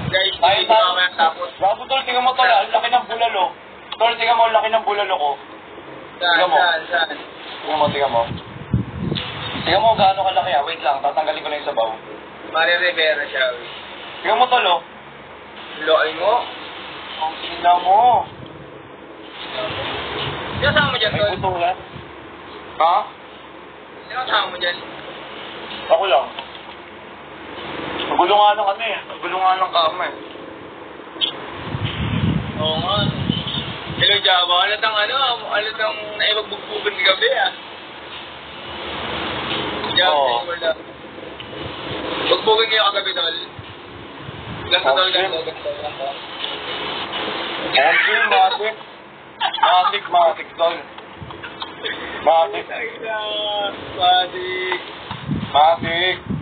Guys, Ay, hindi mamaya tapos. Bago tol, tingnan mo tol, ang laki ng bulalo. Tol, tingnan mo, ang laki ng bulalo ko. Saan? Tingnan mo. Tingnan mo gaano kalaki ah. Wait lang, tatanggalin ko lang yung sabaw. Maria Rivera siya. Tingnan mo tol, oh. Loay mo. Ang ina mo. Sino kasama mo dyan, May Tol? buto ka? Ha? Sino kasama mo dyan? Ako lang. Nagulungan ng kami eh. Nagulungan ng kama eh. Oo nga. Hello, Java. Alatang naibagbugbugin ni gabi, ah. Java, Oo. wala. Bugbugin kayo kagabi, Tol. Ganto, Tol, ganto. Matik, tol. Matik. Ay, na. Matik. Matik.